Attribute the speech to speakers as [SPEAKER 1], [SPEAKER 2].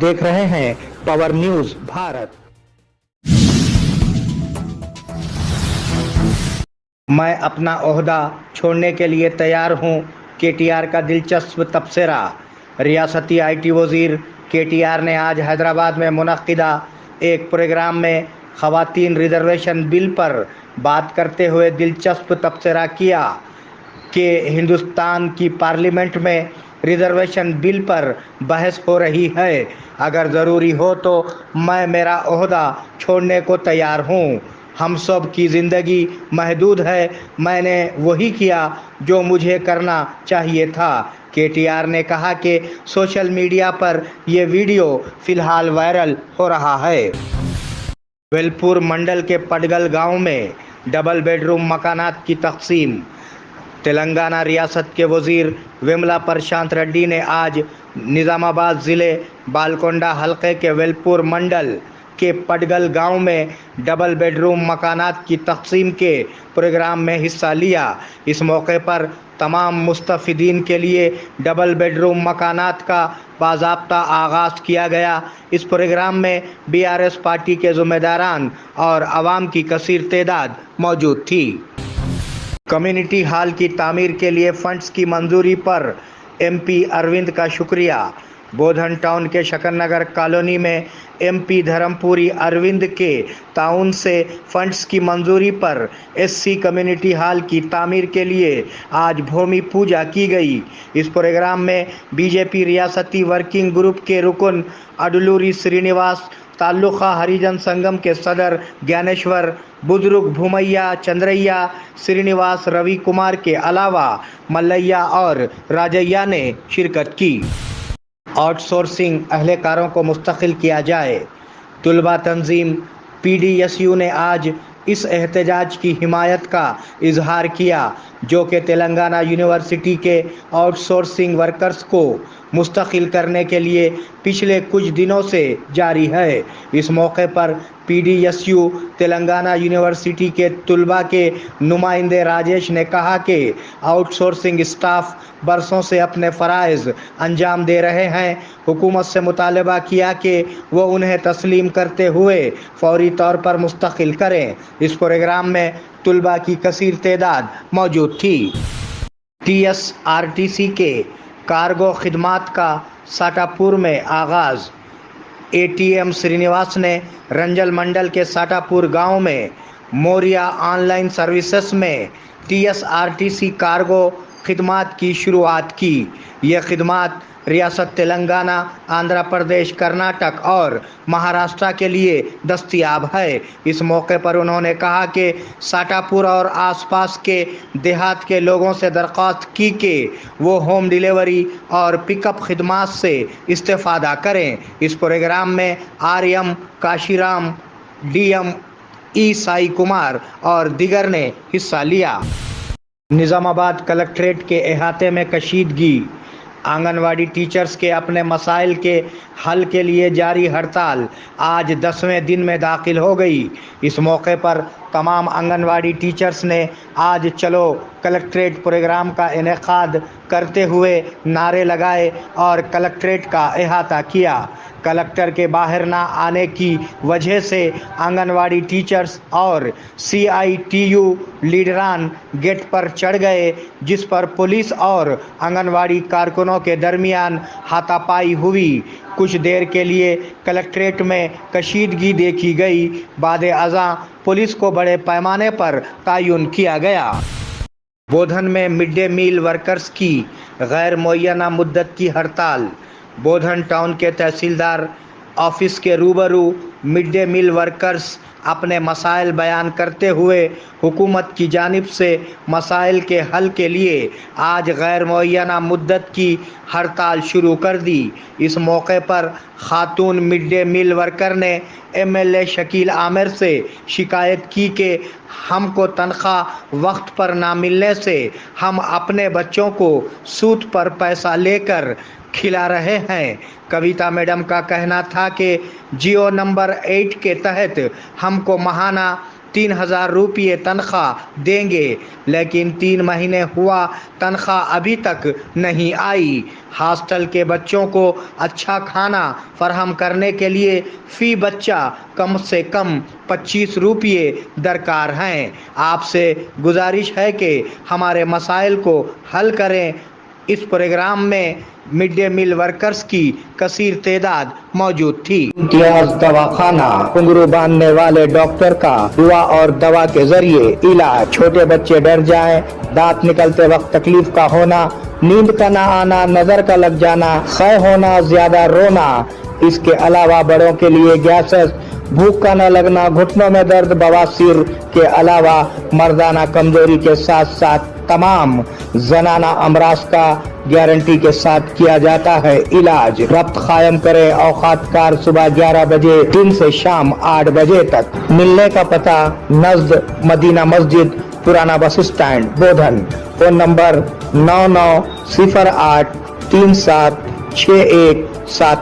[SPEAKER 1] देख रहे हैं पावर न्यूज भारत। मैं अपना ओहदा छोड़ने के लिए तैयार हूं, केटीआर का दिलचस्प तबसरा। रियासती आईटी वजीर केटीआर ने आज हैदराबाद में मुनक्किदा एक प्रोग्राम में ख़वातीन रिजर्वेशन बिल पर बात करते हुए दिलचस्प तबसरा किया कि हिंदुस्तान की पार्लियामेंट में रिजर्वेशन बिल पर बहस हो रही है। अगर ज़रूरी हो तो मैं मेरा ओहदा छोड़ने को तैयार हूँ। हम सब की ज़िंदगी महदूद है, मैंने वही किया जो मुझे करना चाहिए था। केटीआर ने कहा कि सोशल मीडिया पर ये वीडियो फ़िलहाल वायरल हो रहा है। वेलपुर मंडल के पडगल गांव में डबल बेडरूम मकानात की तकसीम। तेलंगाना रियासत के वजीर विमला प्रशांत रेड्डी ने आज निज़ामाबाद ज़िले बालकोंडा हलके के वेलपुर मंडल के पडगल गांव में डबल बेडरूम मकानात की तकसीम के प्रोग्राम में हिस्सा लिया। इस मौके पर तमाम मुस्तफ़ीदीन के लिए डबल बेडरूम मकानात का बाज़ाब्ता आगाज़ किया गया। इस प्रोग्राम में बीआरएस पार्टी के ज़िम्मेदारान और आवाम की कसीर तादाद मौजूद थी। कम्युनिटी हॉल की तामीर के लिए फंड्स की मंजूरी पर एमपी अरविंद का शुक्रिया। बोधन टाउन के शकन नगर कॉलोनी में एमपी धर्मपुरी अरविंद के ताउन से फंड्स की मंजूरी पर एससी कम्युनिटी हॉल की तामीर के लिए आज भूमि पूजा की गई। इस प्रोग्राम में बीजेपी रियासती वर्किंग ग्रुप के रुकन अडलूरी श्रीनिवास, ताल्लुका हरिजन संगम के सदर ज्ञानेश्वर, बुजुर्ग भूमैया, चंद्रैया, श्रीनिवास, रवि कुमार के अलावा मल्लैया और राजैया ने शिरकत की। आउटसोर्सिंग अहलकारों को मुस्तकिल किया जाए। तुलबा तंजीम पीडीएसयू ने आज इस एहतजाज की हिमायत का इजहार किया जो कि तेलंगाना यूनिवर्सिटी के आउटसोर्सिंग वर्कर्स को मुस्तकिल करने के लिए पिछले कुछ दिनों से जारी है। इस मौके पर पीडीएसयू तेलंगाना यूनिवर्सिटी के तुलबा के नुमाइंदे राजेश ने कहा कि आउटसोर्सिंग स्टाफ बरसों से अपने फ़राइज़ अंजाम दे रहे हैं। हुकूमत से मुतालबा किया कि वो उन्हें तस्लीम करते हुए फौरी तौर पर मुस्तकिल करें। इस प्रोग्राम में तुलबा की कसीर तादाद मौजूद थी। टीएसआरटीसी के कार्गो खिदमात का साटापुर में आगाज़। एटीएम श्रीनिवास ने रंजल मंडल के साटापुर गांव में मोरिया ऑनलाइन सर्विसेज में टीएसआरटीसी कार्गो खिदमात की शुरुआत की। यह खिदमात रियासत तेलंगाना, आंध्र प्रदेश, कर्नाटक और महाराष्ट्र के लिए दस्तयाब है। इस मौके पर उन्होंने कहा कि साटापुर और आसपास के देहात के लोगों से दरख्वास्त की कि वो होम डिलीवरी और पिकअप खिदमात से इस्तेफादा करें। इस प्रोग्राम में आरएम काशीराम, डीएम ई साई कुमार और दिगर ने हिस्सा लिया। निज़ामाबाद कलेक्ट्रेट के अहाते में कशीदगी। आंगनवाड़ी टीचर्स के अपने मसाइल के हल के लिए जारी हड़ताल आज 10वें दिन में दाखिल हो गई। इस मौके पर तमाम आंगनवाड़ी टीचर्स ने आज चलो कलेक्ट्रेट प्रोग्राम का इनेकाद करते हुए नारे लगाए और कलेक्ट्रेट का अहाता किया। कलेक्टर के बाहर ना आने की वजह से आंगनवाड़ी टीचर्स और सीआईटीयू लीडरान गेट पर चढ़ गए, जिस पर पुलिस और आंगनवाड़ी कारकुनों के दरमियान हाथापाई हुई। कुछ देर के लिए कलेक्ट्रेट में कशीदगी देखी गई। बाद अज़ां पुलिस को बड़े पैमाने पर तायुन किया गया। बोधन में मिड डे मील वर्कर्स की गैर मुअय्यना मुद्दत की हड़ताल। बोधन टाउन के तहसीलदार ऑफिस के रूबरू मिड डे मील वर्कर्स अपने मसाइल बयान करते हुए हुकूमत की जानिब से मसाइल के हल के लिए आज गैर मुअय्यना मुद्दत की हड़ताल शुरू कर दी। इस मौके पर खातून मिड डे मील वर्कर ने एमएलए शकील आमिर से शिकायत की कि हमको तनख्वाह वक्त पर ना मिलने से हम अपने बच्चों को सूद पर पैसा लेकर खिला रहे हैं। कविता मैडम का कहना था कि जियो नंबर 8 के तहत हमको माहाना 3,000 روپے تنخواہ دیں گے، لیکن 3 مہینے ہوا تنخواہ ابھی تک نہیں آئی۔ ہاسٹل کے بچوں کو اچھا کھانا فراہم کرنے کے لیے فی بچہ کم سے کم 25 روپے درکار ہیں۔ آپ سے گزارش ہے کہ ہمارے مسائل کو حل کریں۔ اس پروگرام میں مڈ ڈے میل ورکرز کی کثیر تعداد موجود تھی۔ امتیاز دواخانہ، گھنگرو باندھنے والے ڈاکٹر کا دعا اور دوا کے ذریعے علاج۔ چھوٹے بچے ڈر جائیں، دانت نکلتے وقت تکلیف کا ہونا، نیند کا نہ آنا، نظر کا لگ جانا، خے ہونا، زیادہ رونا۔ اس کے علاوہ بڑوں کے لیے گیسز، بھوک کا نہ لگنا، گھٹنوں میں درد، بواسیر کے علاوہ مردانہ کمزوری کے ساتھ ساتھ تمام زنانہ امراض کا گارنٹی کے ساتھ کیا جاتا ہے علاج۔ ربط قائم کرے، اوقات کار صبح 11 بجے دن سے شام 8 بجے تک۔ ملنے کا پتہ نزد مدینہ مسجد، پرانا بس اسٹینڈ، بودھن۔ Phone number 9908376167۔